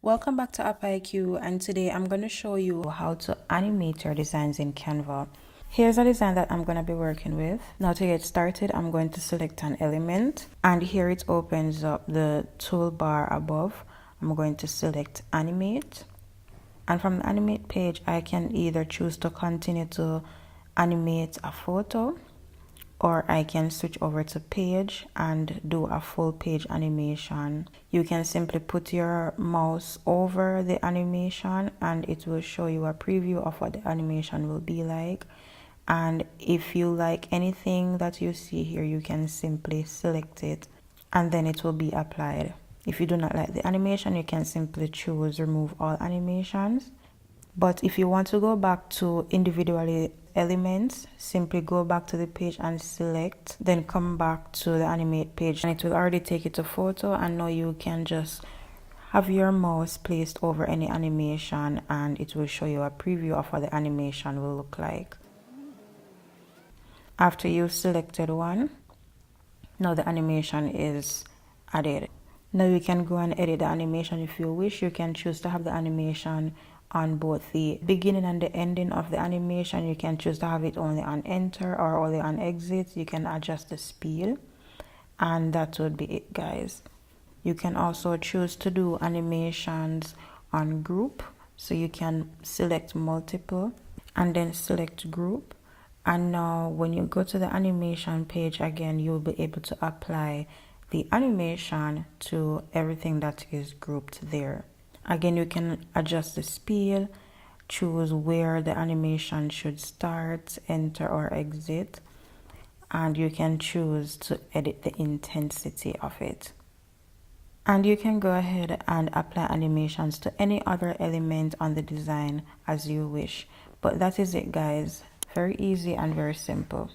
Welcome back to App IQ, and today I'm going to show you how to animate your designs in Canva. Here's a design that I'm going to be working with. Now to get started, I'm going to select an element, and here it opens up the toolbar above. I'm going to select Animate, and from the Animate page I can either choose to continue to animate a photo, or I can switch over to page and do a full page animation. You can simply put your mouse over the animation and it will show you a preview of what the animation will be like. And if you like anything that you see here, you can simply select it and then it will be applied. If you do not like the animation, you can simply choose remove all animations. But if you want to go back to individually elements, simply go back to the page and select, then come back to the animate page and it will already take you to photo, and now you can just have your mouse placed over any animation and it will show you a preview of what the animation will look like. After you've selected one, now the animation is added. Now you can go and edit the animation if you wish. You can choose to have the animation on both the beginning and the ending of the animation. You can choose to have it only on enter or only on exit. You can adjust the speed, and that would be it, guys. You can also choose to do animations on group, so you can select multiple and then select group, and now when you go to the animation page again, you'll be able to apply the animation to everything that is grouped there. Again, you can adjust the speed, choose where the animation should start, enter or exit, and you can choose to edit the intensity of it. And you can go ahead and apply animations to any other element on the design as you wish. But that is it, guys. Very easy and very simple.